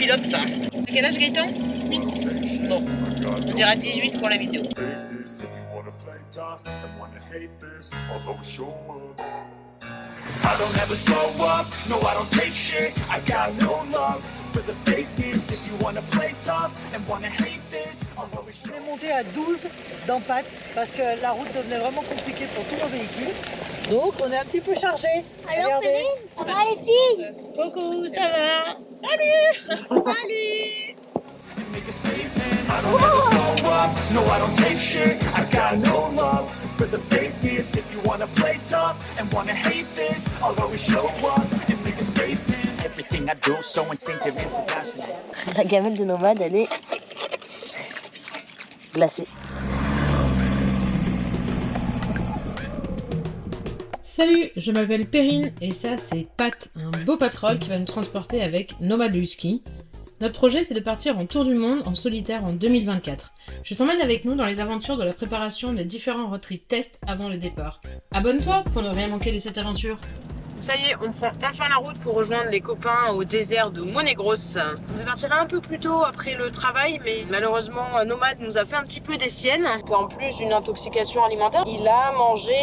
copilote. À quel âge, Gaëtan? 8. Bon, on dira 18 pour la vidéo. I don't ever slow up, no I don't take shit. I got no love for the fakeness. If you wanna play tough and wanna hate this, I'll always show. On est monté à 12 d'Empate parce que la route devenait vraiment compliquée pour tout mon véhicule. Donc on est un petit peu chargé. Alors Regardez. ça va les filles? Coucou, ça va? Salut! Salut! Make a statement. I don't ever slow up, no I don't take shit. I got no love for the fakeness. If you wanna play tough and wanna hate this, I'll always show up and make a statement. Everything I do so instinctive and so passionate. La gamelle de Nomade, elle est glacée. Salut, je m'appelle Perrine et ça c'est Pat, un beau patrol qui va nous transporter avec Nomade Husky. Notre projet c'est de partir en tour du monde en solitaire en 2024. Je t'emmène avec nous dans les aventures de la préparation des différents road trip tests avant le départ. Abonne-toi pour ne rien manquer de cette aventure. Ça y est, on prend enfin la route pour rejoindre les copains au désert de Monegros. On devait partir un peu plus tôt après le travail, mais malheureusement Nomade nous a fait un petit peu des siennes. En plus d'une intoxication alimentaire, il a mangé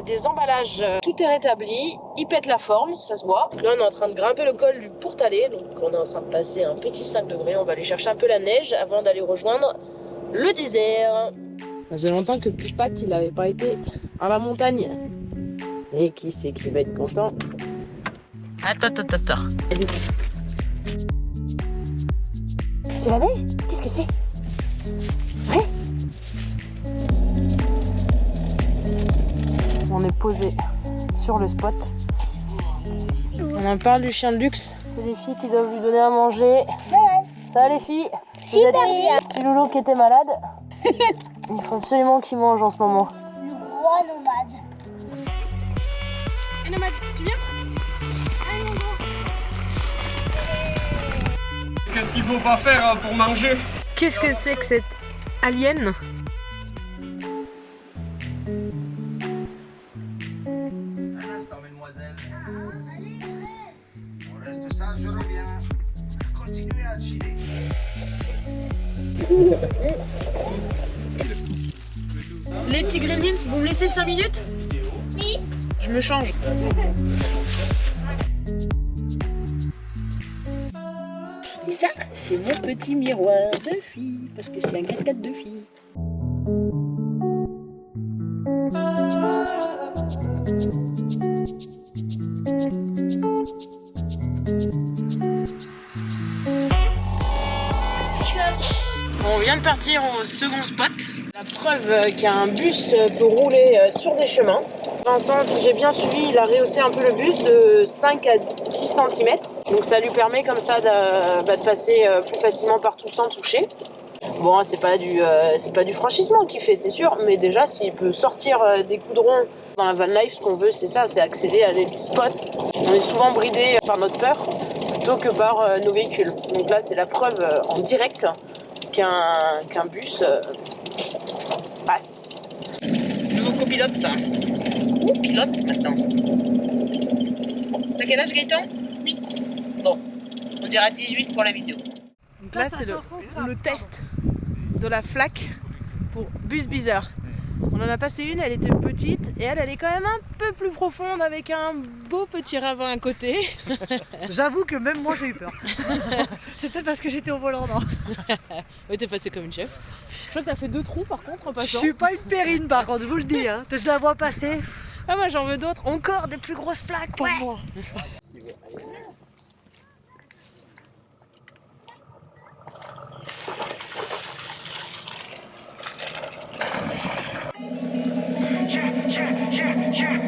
des emballages. Tout est rétabli, il pète la forme, ça se voit. Là on est en train de grimper le col du Pourtalais, donc on est en train de passer un petit 5 degrés. On va aller chercher un peu la neige avant d'aller rejoindre le désert. Ça faisait longtemps que petit Pat il n'avait pas été à la montagne. Et qui c'est qui va être content? Attends. C'est la neige? Qu'est-ce que c'est? Ouais. On est posé sur le spot. On en parle du chien de luxe. C'est des filles qui doivent lui donner à manger. Ça va les filles? Super bien. Petit loulou qui était malade. Il faut absolument qu'il mange en ce moment. Le roi nomade. Et Nomade, tu viens? Qu'est-ce qu'il faut pas faire pour manger? Qu'est-ce que c'est que cette alien? Un instant, mesdemoiselles. On reste ça, je reviens. Continuez à chiller. Les petits gremlins, vous me laissez 5 minutes? Oui. Je me change. Et ça, c'est mon petit miroir de fille, parce que c'est un 4x4 de fille. On vient de partir au second spot. La preuve qu'il y a un bus peut rouler sur des chemins. Vincent, si j'ai bien suivi, il a rehaussé un peu le bus de 5 à 10 cm. Donc ça lui permet comme ça de passer plus facilement partout sans toucher. Bon, c'est pas du franchissement qu'il fait, c'est sûr, mais déjà s'il peut sortir des goudrons dans la van life, ce qu'on veut c'est ça, c'est accéder à des petits spots. On est souvent bridé par notre peur plutôt que par nos véhicules. Donc là c'est la preuve en direct qu'un bus passe. Nouveau copilote. Ou pilote maintenant. T'as quel âge Gaëtan? 8. Bon, on dira 18 pour la vidéo. Donc là c'est le test de la flaque pour Bus Bizarre. On en a passé une, elle était petite et elle est quand même un peu plus profonde avec un beau petit ravin à côté. J'avoue que même moi j'ai eu peur. C'est peut-être parce que j'étais au volant, non? Ouais, t'es passé comme une chef. Je crois que t'as fait 2 trous par contre en Je passant. suis pas une Perrine par contre, je vous le dis, hein. Je la vois passer. Ah moi j'en veux d'autres, encore des plus grosses flaques pour moi.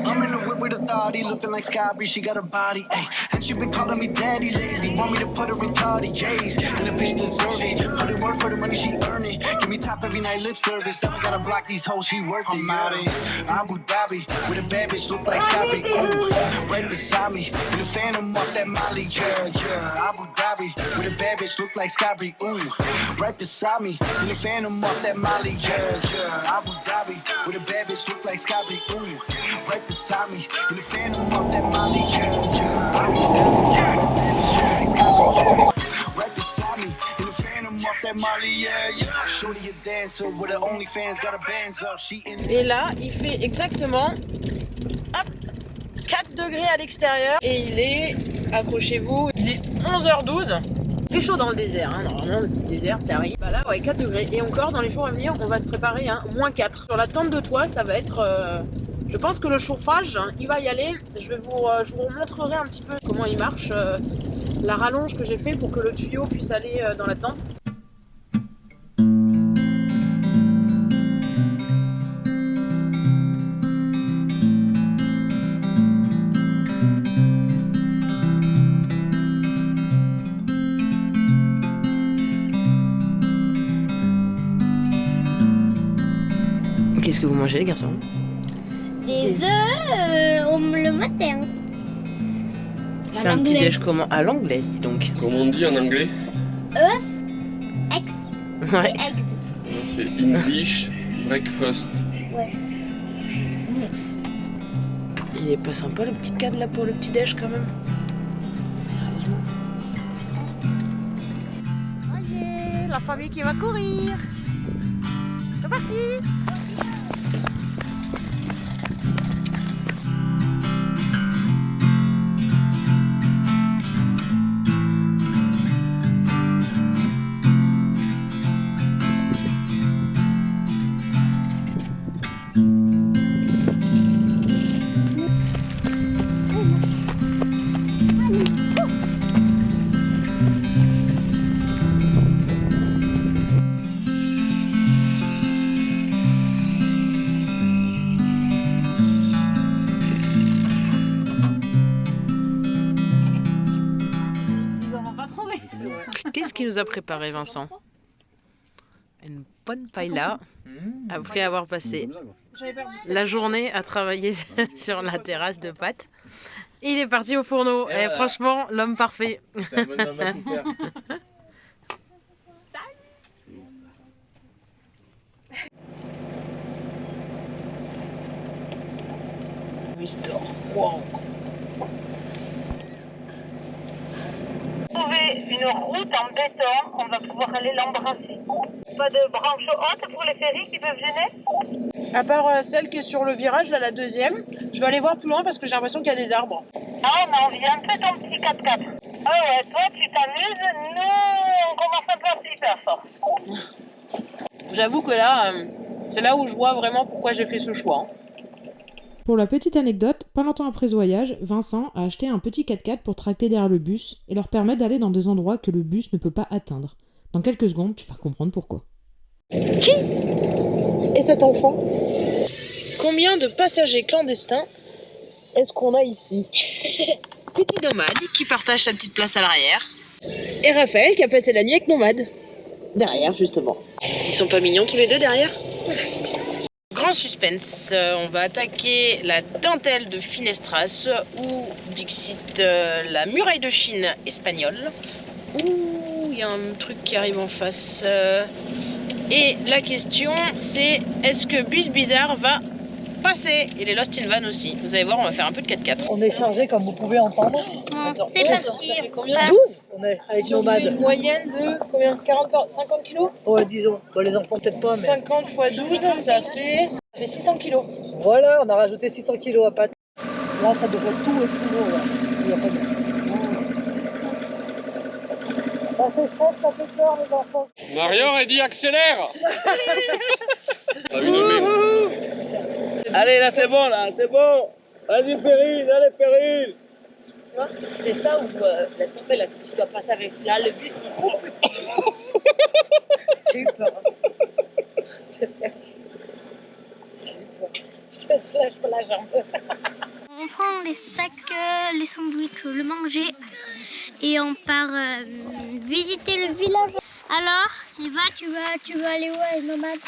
I'm in the whip with authority, looking like Sky she got a body, ayy. And she been calling me daddy lately, want me to put her in Cartier's, and the bitch deserve it. Put in work for the money, she earn it. Give me top every night, lip service. Then I gotta block these hoes, she worked it. I'm out in Abu Dhabi with a bad bitch, look like Sky ooh, right beside me. In the phantom off that Molly, yeah. Abu Dhabi with a bad bitch, look like Sky ooh, right beside me. In the phantom off that Molly, yeah. Abu Dhabi with a bad bitch, look like Sky ooh, right beside me. In the phantom off that Molly, yeah. Abu Dhabi with a bad bitch, look like Sky right beside me. me. In the phantom off that Molly, yeah. Shorty a dancer with her OnlyFans, got her bands up. She in Et là, il fait exactement hop, 4 degrés à l'extérieur. Et il est, accrochez-vous, il est 11h12. Il fait chaud dans le désert, hein. Normalement c'est désert, ça arrive. Bah là, ouais, 4 degrés. Et encore, dans les jours à venir, on va se préparer à -4. Sur la tente de toit, ça va être... je pense que le chauffage, il va y aller. Je vous montrerai un petit peu comment il marche. La rallonge que j'ai fait pour que le tuyau puisse aller dans la tente. Qu'est-ce que vous mangez les garçons? Des œufs le matin. C'est un petit déj comment? À l'anglaise, dis donc. Comment on dit en anglais? Œufs, eggs Ouais. et eggs. C'est English breakfast. Ouais. Il est pas sympa le petit cadre là pour le petit déj quand même. Sérieusement. Allez, la famille qui va courir. C'est parti. Qu'est-ce qu'il nous a préparé, Vincent? Une bonne paella, après avoir passé la journée à travailler sur la terrasse de Pat. Il est parti au fourneau. Et franchement, l'homme parfait. C'est un bon homme à tout faire. Mister. Wow. Trouver une route en béton, on va pouvoir aller l'embrasser. Pas de branches hautes pour les ferries qui peuvent gêner? À part celle qui est sur le virage, là, la deuxième, je vais aller voir plus loin parce que j'ai l'impression qu'il y a des arbres. Ah, on a envie un peu ton petit 4x4. Ah ouais, toi tu t'amuses, nous on commence un peu à flipper fort. J'avoue que là, c'est là où je vois vraiment pourquoi j'ai fait ce choix. Pour la petite anecdote, pas longtemps après ce voyage, Vincent a acheté un petit 4x4 pour tracter derrière le bus et leur permettre d'aller dans des endroits que le bus ne peut pas atteindre. Dans quelques secondes, tu vas comprendre pourquoi. Qui est cet enfant? Combien de passagers clandestins est-ce qu'on a ici? Petit nomade qui partage sa petite place à l'arrière. Et Raphaël qui a passé la nuit avec Nomade. Derrière, justement. Ils sont pas mignons tous les deux derrière? Grand suspense, on va attaquer la dentelle de Finestras ou Dixit, la muraille de Chine espagnole. Ouh, il y a un truc qui arrive en face. Et la question c'est, est-ce que Bus Bizarre va passer? Et les Lost in Van aussi. Vous allez voir, on va faire un peu de 4x4. On est chargé comme vous pouvez entendre. C'est parti. Ça fait combien? 12 on est avec Si on fait Nomade. une moyenne de combien? 50 kilos? Ouais, disons. Bon, les enfants peut-être pas, mais... 50 x 12, ça fait 600 kilos. Voilà, on a rajouté 600 kilos à Pat. Là, ça devrait tout au frigo, là. Il y a pas de... La sécheresse, ça fait peur, les enfants. Marion, elle dit accélère. Allez, là, c'est bon, là, c'est bon. Vas-y, Perrine, allez, Perrine. C'est ça où, laisse tomber, là, si tu dois passer avec là, le bus, il... J'ai eu peur. Je soulage pas la jambe. On prend les sacs, les sandwichs, le manger et on part visiter le village. Alors, Eva, tu vas aller où avec Nomade?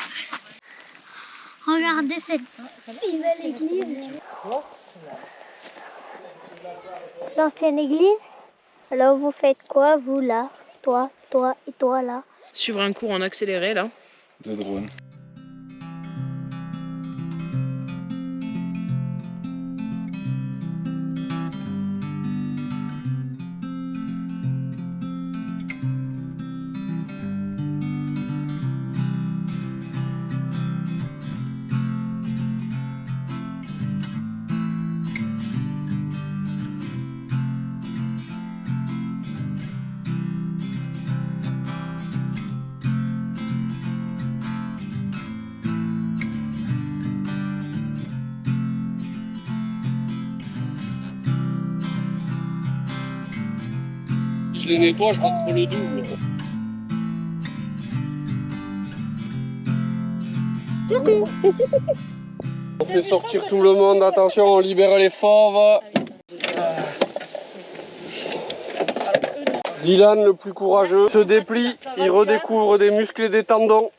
Regardez cette si belle église. L'ancienne église. Alors vous faites quoi, vous là? Toi et toi là. Suivre un cours en accéléré là. De drone. je les nettoie, je rentre le double. On fait sortir tout le monde, attention, on libère les fauves. Dylan, le plus courageux, se déplie, il redécouvre des muscles et des tendons.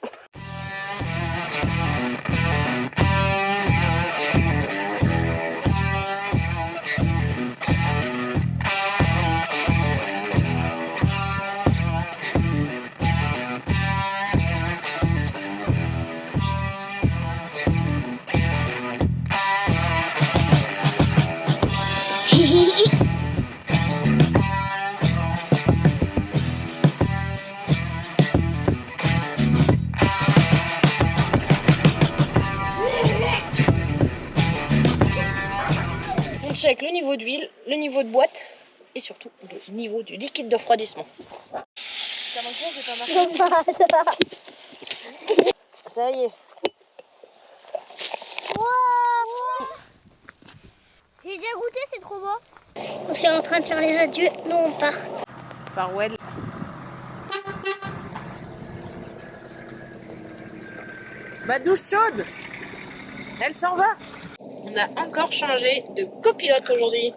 On check le niveau d'huile, le niveau de boîte et surtout le niveau du liquide de refroidissement. Ça y est. J'ai déjà goûté, c'est trop bon. On est en train de faire les adieux, nous on part. Farewell. Ma douche chaude, elle s'en va. On a encore changé de copilote aujourd'hui.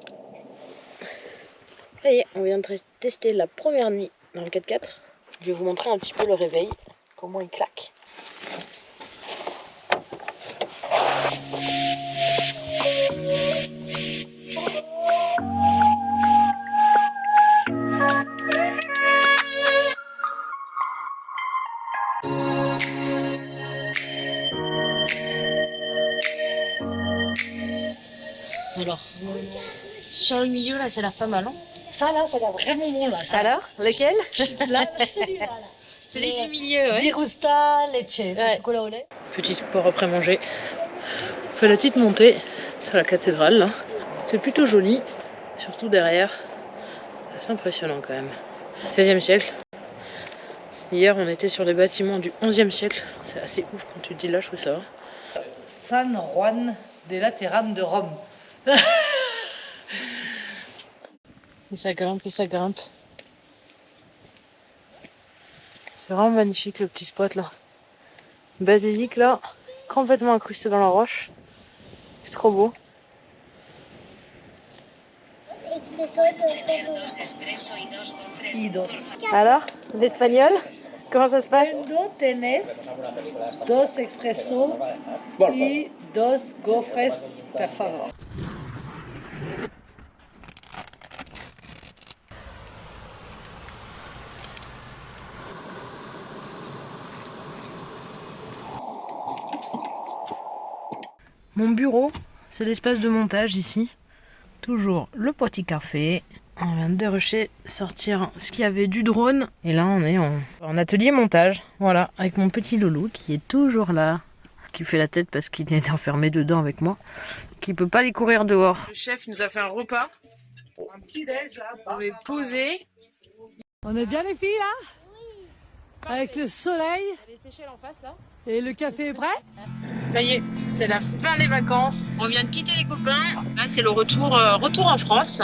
Ça y est, on vient de tester la première nuit dans le 4x4. Je vais vous montrer un petit peu le réveil, comment il claque. Alors, sur le milieu là, ça a l'air pas mal, hein? Ça là, ça a l'air vraiment bon là. Ça. Alors, lequel? Là, celui-là là. Celui du milieu, ouais. Birusta, leche, chocolat au lait. Petit sport après manger. On fait la petite montée sur la cathédrale là. C'est plutôt joli, surtout derrière. C'est impressionnant quand même. 16e siècle. Hier on était sur les bâtiments du 11e siècle. C'est assez ouf quand tu te dis là, je trouve ça va. San Juan de Lateran de Rome. Et ça grimpe et ça grimpe. C'est vraiment magnifique le petit spot là. Basilique là, complètement incrusté dans la roche. C'est trop beau. Alors, l'espagnol, comment ça se passe? Cuando tenés dos expresos y dos gofres, por favor. Mon bureau, c'est l'espace de montage ici. Toujours le petit café. On vient de rusher sortir ce qu'il y avait du drone. Et là, on est en atelier montage. Voilà, avec mon petit loulou qui est toujours là. Qui fait la tête parce qu'il est enfermé dedans avec moi. Qui peut pas aller courir dehors. Le chef nous a fait un repas. Un petit déj là. On est posé. On est bien les filles là? Oui. Avec le soleil. Les Seychelles en face là. Et le café est prêt? Ça y est, c'est la fin des vacances. On vient de quitter les copains. Là, c'est le retour en France.